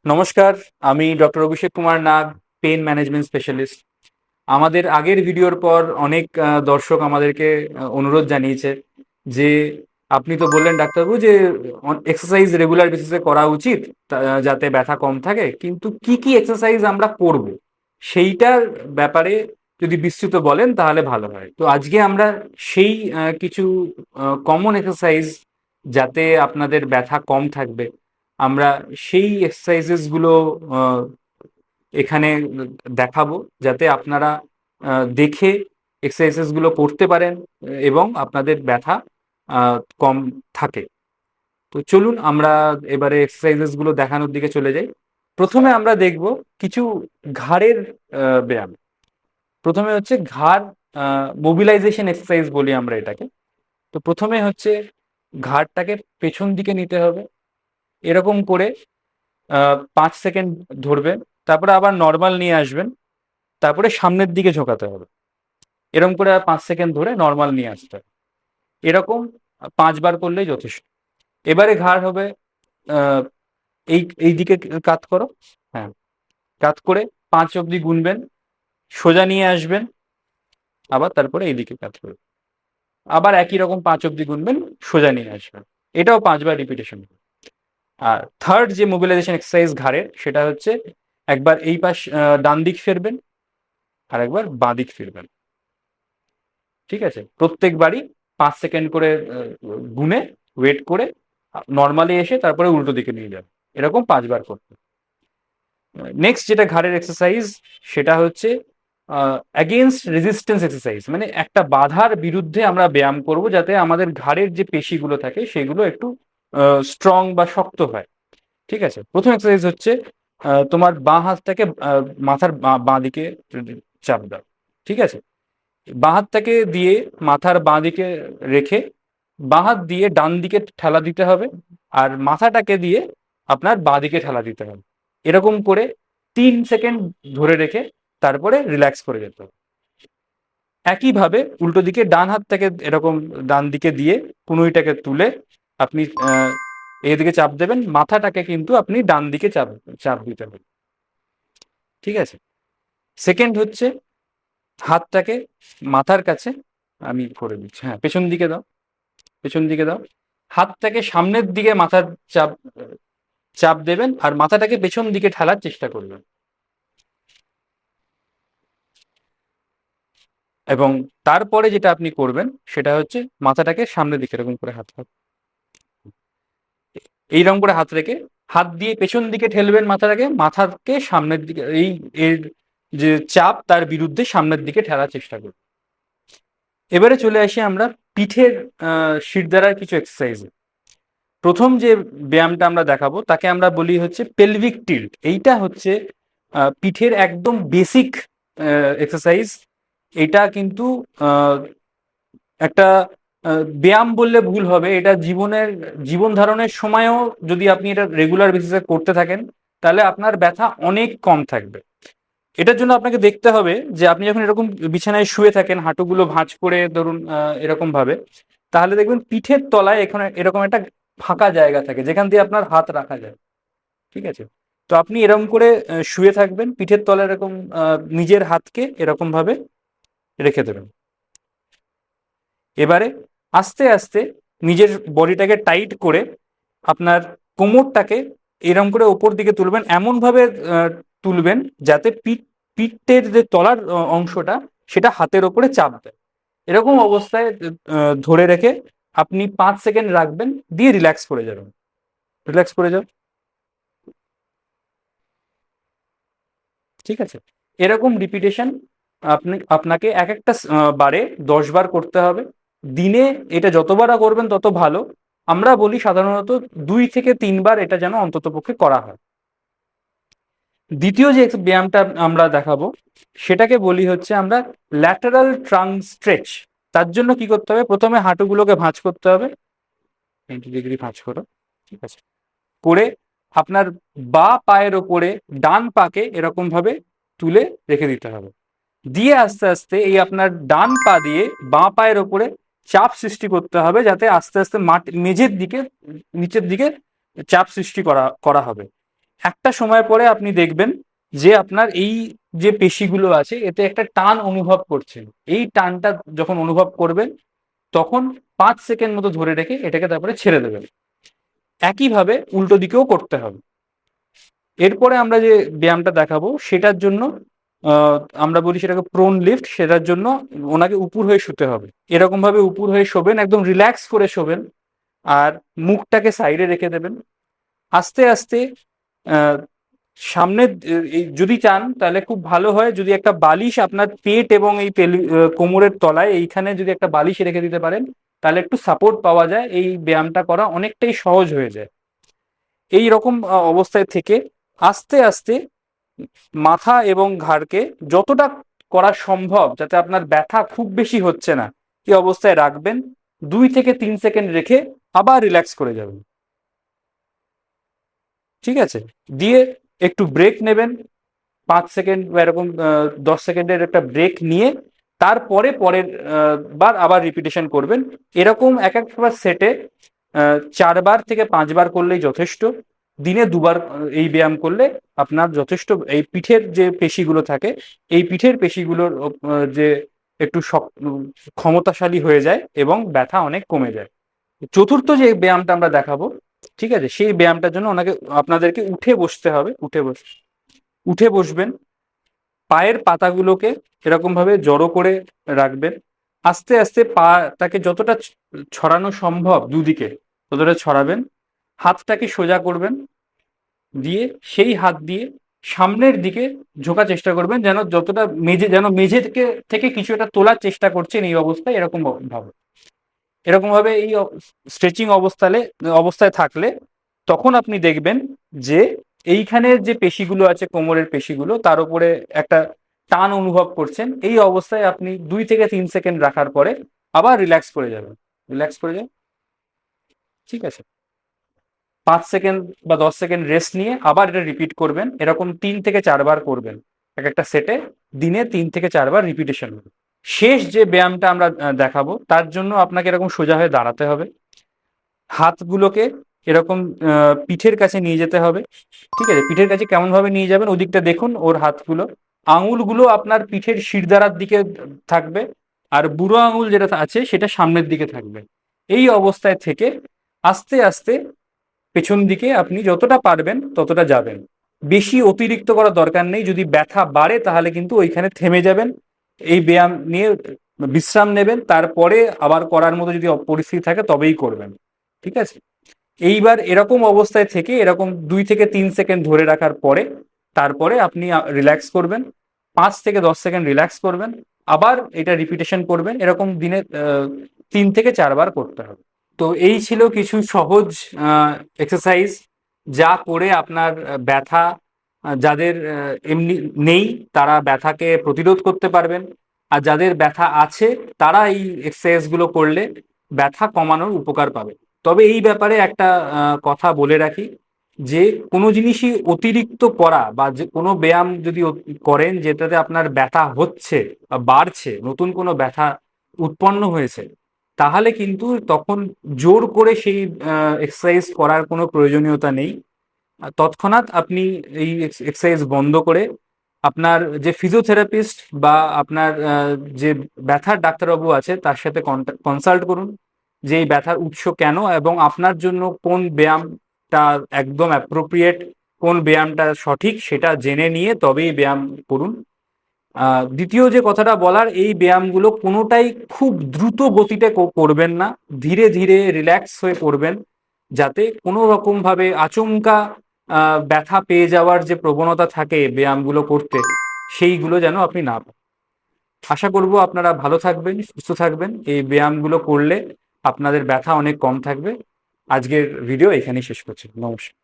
নমস্কার। আমি ডক্টর অভিষেক কুমার নাগ, pen management specialist. আমাদের আগের ভিডিওর পর অনেক দর্শক আমাদেরকে অনুরোধ জানিয়েছে যে আপনি তো বললেন ডাক্তারবাবু যে এক্সারসাইজ রেগুলার বেসিসে করা উচিত যাতে ব্যথা কম থাকে, কিন্তু কি কি এক্সারসাইজ আমরা করব সেইটার ব্যাপারে যদি বিস্তৃত বলেন তাহলে ভালো হয়। তো আজকে আমরা সেই কিছু কমন এক্সারসাইজ, যাতে আপনাদের ব্যথা কম থাকবে, আমরা সেই এক্সারসাইজেস গুলো আহ, এখানে দেখাবো, যাতে আপনারা দেখে এক্সারসাইজেস গুলো করতে পারেন এবং আপনাদের ব্যথা কম থাকে। তো চলুন আমরা এবারে এক্সারসাইজেস গুলো দেখানোর দিকে চলে যাই। প্রথমে আমরা দেখব কিছু ঘাড়ের ব্যায়াম। প্রথমে হচ্ছে ঘাড় মোবিলাইজেশন এক্সারসাইজ বলি আমরা এটাকে। তো প্রথমে হচ্ছে ঘাড়টাকে পেছন দিকে নিতে হবে, এরকম করে 5 সেকেন্ড ধরবেন, তারপরে আবার নর্মাল নিয়ে আসবেন, তারপরে সামনের দিকে ঝোঁকাতে হবে। এরকম করে 5 সেকেন্ড ধরে নর্মাল নিয়ে আসতে হবে। এরকম 5 বার করলেই যথেষ্ট। এবারে ঘাড় হবে আহ, এই দিকে কাত করো। হ্যাঁ, কাত করে 5 অবধি গুনবেন, সোজা নিয়ে আসবেন, আবার তারপরে এইদিকে কাত করবেন, আবার একই রকম 5 অবধি গুনবেন, সোজা নিয়ে আসবেন। এটাও 5 বার রিপিটেশন। আর থার্ড যে মোবিলাইজেশন এক্সারসাইজ ঘাড়ের, সেটা হচ্ছে একবার এই পাশ ডান দিক ফিরবেন, আর একবার বাঁ দিক ফিরবেন। ঠিক আছে, প্রত্যেকবারই 5 সেকেন্ড করে গুনে ওয়েট করে নর্মালি এসে তারপরে উল্টো দিকে নিয়ে যাবে। এরকম 5 বার করতে। নেক্সট যেটা ঘাড়ের এক্সারসাইজ, সেটা হচ্ছে অ্যাগেনস্ট রেজিস্ট্যান্স এক্সারসাইজ, মানে একটা বাধার বিরুদ্ধে আমরা ব্যায়াম করব যাতে আমাদের ঘাড়ের যে পেশিগুলো থাকে সেগুলো একটু স্ট্রং বা শক্ত হয়। ঠিক আছে, প্রথম এক্সারসাইজ হচ্ছে তোমার বাঁ হাতটাকে মাথার বাঁ দিকে চাপ দাও। ঠিক আছে, বাঁ হাতটাকে দিয়ে মাথার বাঁ দিকে রেখে বাঁ হাত দিয়ে ডান দিকে ঠেলা দিতে হবে, আর মাথাটাকে দিয়ে আপনার বাঁ দিকে ঠেলা দিতে হবে। এরকম করে 3 সেকেন্ড ধরে রেখে তারপরে রিল্যাক্স করে যেতে হবে। একইভাবে উল্টো দিকে ডান হাতটাকে এরকম ডান দিকে দিয়ে কনুইটাকে তুলে আপনি এদিকে চাপ দেবেন, মাথাটাকে কিন্তু আপনি ডান দিকে চাপ চাপ দিতে হবে। ঠিক আছে, সেকেন্ড হচ্ছে হাতটাকে মাথার কাছে, আমি করে দিচ্ছি, হ্যাঁ পেছন দিকে দাও, পেছন দিকে দাও। হাতটাকে সামনের দিকে মাথার চাপ চাপ দেবেন, আর মাথাটাকে পেছন দিকে ঠেলার চেষ্টা করবেন। এবং তারপরে যেটা আপনি করবেন সেটা হচ্ছে মাথাটাকে সামনের দিকে এরকম করে হাত হাত এইরকম করে হাত রেখে হাত দিয়ে পেছন দিকে ঠেলবেন মাথাটাকে, মাথাকে সামনের দিকে, এই এর যে চাপ তার বিরুদ্ধে সামনের দিকে ঠেলার চেষ্টা করবেন। এবারে চলে আসি আমরা পিঠের শিরদাঁড়ার কিছু এক্সারসাইজ। প্রথম যে ব্যায়ামটা আমরা দেখাবো তাকে আমরা বলি হচ্ছে পেলভিক টিল্ট। এইটা হচ্ছে পিঠের একদম বেসিক এক্সারসাইজ। এটা কিন্তু একটা ব্যায়াম বললে ভুল হবে, এটা জীবন ধারণের সময়ও যদি আপনি এটা রেগুলার বেসিসে করতে থাকেন তাহলে আপনার ব্যথা অনেক কম থাকবে। এটার জন্য আপনাকে দেখতে হবে যে আপনি যখন এরকম বিছানায় শুয়ে থাকেন হাঁটুগুলো ভাঁজ করে ধরুন এরকম ভাবে, তাহলে দেখবেন পিঠের তলায় এখানে এরকম একটা ফাঁকা জায়গা থাকে যেখান দিয়ে আপনার হাত রাখা যায়। ঠিক আছে, তো আপনি এরকম করে শুয়ে থাকবেন, পিঠের তলায় এরকম নিজের হাতকে এরকম ভাবে রেখে দেবেন। এবারে আস্তে আস্তে নিজের বডিটাকে টাইট করে আপনার কোমরটাকে এরকম করে ওপর দিকে তুলবেন, এমন ভাবে তুলবেন যাতে পিঠের যে তলার অংশটা সেটা হাতের ওপরে চাপ দেয়। এরকম অবস্থায় ধরে রেখে আপনি 5 সেকেন্ড রাখবেন, দিয়ে রিল্যাক্স করে যাবেন। রিল্যাক্স করে যাও। ঠিক আছে, এরকম রিপিটেশন আপনাকে এক একটা বারে 10 বার করতে হবে। দিনে এটা যতবার করবেন তত ভালো। আমরা বলি সাধারণত 2 থেকে 3 বার এটা যেন অন্তত পক্ষে করা হয়। দ্বিতীয় যে ব্যায়ামটা আমরা দেখাবো সেটাকে বলি হচ্ছে আমরা ল্যাটারাল ট্রাঙ্ক স্ট্রেচ। তার জন্য কি করতে হবে, প্রথমে হাঁটুগুলোকে ভাঁজ করতে হবে, 90 ডিগ্রি ভাঁজ করো। ঠিক আছে, করে আপনার বাঁ পায়ের ওপরে ডান পাকে এরকম ভাবে তুলে রেখে দিতে হবে। দিয়ে আস্তে আস্তে এই আপনার ডান পা দিয়ে বাঁ পায়ের ওপরে চাপ সৃষ্টি করতে হবে, যাতে আস্তে আস্তে মেঝের দিকে নিচের দিকে চাপ সৃষ্টি করা করা হবে। একটা সময় পরে আপনি দেখবেন যে আপনার এই যে পেশিগুলো আছে এতে একটা টান অনুভব করছেন। এই টানটা যখন অনুভব করবেন তখন 5 সেকেন্ড মতো ধরে রেখে এটাকে তারপরে ছেড়ে দেবেন। একইভাবে উল্টো দিকেও করতে হবে। এরপরে আমরা যে ব্যায়ামটা দেখাবো সেটার জন্য আমরা বলি সেটাকে প্রোন লিফট। সেটার জন্য ওনাকে উপুর হয়ে শুতে হবে। এরকম ভাবে উপুর হয়ে শোবেন, একদম রিল্যাক্স করে শোবেন, আর মুখটাকে সাইডে রেখে দেবেন। আস্তে আস্তে সামনে যদি চান তাহলে খুব ভালো হয় যদি একটা বালিশ আপনার পেট এবং এই কোমরের তলায় এইখানে যদি একটা বালিশ রেখে দিতে পারেন, তাহলে একটু সাপোর্ট পাওয়া যায়, এই ব্যায়ামটা করা অনেকটাই সহজ হয়ে যায়। এই রকম অবস্থায় থেকে আস্তে আস্তে মাথা এবং ঘাড়কে যতটা করা সম্ভব, যাতে আপনার ব্যথা খুব বেশি হচ্ছে না এই অবস্থায় রাখবেন। 2 থেকে 3 সেকেন্ড রেখে আবার রিল্যাক্স করে যাবেন। ঠিক আছে? দিয়ে একটু ব্রেক নেবেন, 5 সেকেন্ড বা এরকম 10 সেকেন্ডের একটা ব্রেক নিয়ে তারপরে পরের বার আবার রিপিটেশন করবেন। এরকম এক একবার সেটে 4বার থেকে 5বার করলেই যথেষ্ট। দিনে 2বার এই ব্যায়াম করলে আপনার যথেষ্ট এই পিঠের যে পেশিগুলো থাকে, এই পিঠের পেশিগুলোর যে একটু ক্ষমতাশালী হয়ে যায় এবং ব্যথা অনেক কমে যায়। চতুর্থ যে ব্যায়ামটা আমরা দেখাবো, ঠিক আছে, সেই ব্যায়ামটার জন্য আপনাদেরকে উঠে বসতে হবে। উঠে বসবেন, পায়ের পাতাগুলোকে এরকম ভাবে জড়ো করে রাখবেন। আস্তে আস্তে পাটাকে যতটা ছড়ানো সম্ভব দুদিকে ততটা ছড়াবেন। হাতটাকে সোজা করবেন, দিয়ে সেই হাত দিয়ে সামনের দিকে ঝোঁকার চেষ্টা করবেন, যেন যতটা মেঝে থেকে কিছু একটা তোলার চেষ্টা করছেন এই অবস্থায়। এরকম ভাবে এই স্ট্রেচিং অবস্থায় থাকলে তখন আপনি দেখবেন যে এইখানের যে পেশিগুলো আছে, কোমরের পেশিগুলো, তার উপরে একটা টান অনুভব করছেন। এই অবস্থায় আপনি 2 থেকে 3 সেকেন্ড রাখার পরে আবার রিল্যাক্স করে যাবেন। ঠিক আছে? 5 সেকেন্ড বা 10 সেকেন্ড রেস্ট নিয়ে আবার এটা রিপিট করবেন। এরকম 3 থেকে 4বার করবেন এক একটা সেটে। দিনে 3 থেকে 4বার রিপিটেশন। শেষ যে ব্যায়ামটা আমরা দেখাবো তার জন্য আপনাকে এরকম সোজা হয়ে দাঁড়াতে হবে। হাতগুলোকে এরকম পিঠের কাছে নিয়ে যেতে হবে। ঠিক আছে? পিঠের কাছে কেমন ভাবে নিয়ে যাবেন ওদিকটা দেখুন। ওর হাতগুলো, আঙুলগুলো আপনার পিঠের শিরদাঁড়ার দিকে থাকবে, আর বুড়ো আঙুল যেটা আছে সেটা সামনের দিকে থাকবে। এই অবস্থায় থেকে আস্তে আস্তে পেছন দিকে আপনি যতটা পারবেন ততটা যাবেন। বেশি অতিরিক্ত করার দরকার নেই। যদি ব্যথা বাড়ে তাহলে কিন্তু ওইখানে থেমে যাবেন, এই ব্যায়াম নিয়ে বিশ্রাম নেবেন, তারপরে আবার করার মতো যদি পরিস্থিতি থাকে তবেই করবেন। ঠিক আছে? এইবার এরকম অবস্থায় থেকে এরকম 2 থেকে 3 সেকেন্ড ধরে রাখার পরে তারপরে আপনি রিল্যাক্স করবেন। 5 থেকে 10 সেকেন্ড রিল্যাক্স করবেন, আবার এটা রিপিটেশন করবেন। এরকম দিনে 3 থেকে 4বার করতে হবে। তো এই ছিল কিছু সহজ এক্সারসাইজ, যা করে আপনার ব্যথা, যাদের এমনি নেই তারা ব্যথাকে প্রতিরোধ করতে পারবেন, আর যাদের ব্যথা আছে তারা এই এক্সারসাইজগুলো করলে ব্যথা কমানোর উপকার পাবে। তবে এই ব্যাপারে একটা কথা বলে রাখি, যে কোনো জিনিসই অতিরিক্ত করা বা যে কোনো ব্যায়াম যদি করেন যেটাতে আপনার ব্যথা হচ্ছে বা বাড়ছে, নতুন কোনো ব্যথা উৎপন্ন হয়েছে, তাহলে কিন্তু তখন জোর করে সেই এক্সারসাইজ করার কোনো প্রয়োজনীয়তা নেই। তৎক্ষণাৎ আপনি এই এক্সারসাইজ বন্ধ করে আপনার যে ফিজিওথেরাপিস্ট বা আপনার যে ব্যথার ডাক্তারবাবু আছে তার সাথে কনসাল্ট করুন, যে এই ব্যথার উৎস কেন এবং আপনার জন্য কোন ব্যায়ামটা একদম অ্যাপ্রোপ্রিয়েট, কোন ব্যায়ামটা সঠিক সেটা জেনে নিয়ে তবেই ব্যায়াম করুন। দ্বিতীয় যে কথাটা বলার, এই ব্যায়ামগুলো কোনোটাই খুব দ্রুত গতিতে করবেন না, ধীরে ধীরে রিল্যাক্স হয়ে করবেন, যাতে কোনো রকম ভাবে আচমকা ব্যথা পেয়ে যাওয়ার যে প্রবণতা থাকে ব্যায়ামগুলো করতে, সেইগুলো যেন আপনি না পান। আশা করব আপনারা ভালো থাকবেন, সুস্থ থাকবেন। এই ব্যায়ামগুলো করলে আপনাদের ব্যথা অনেক কম থাকবে। আজকের ভিডিও এখানেই শেষ করছি। নমস্কার।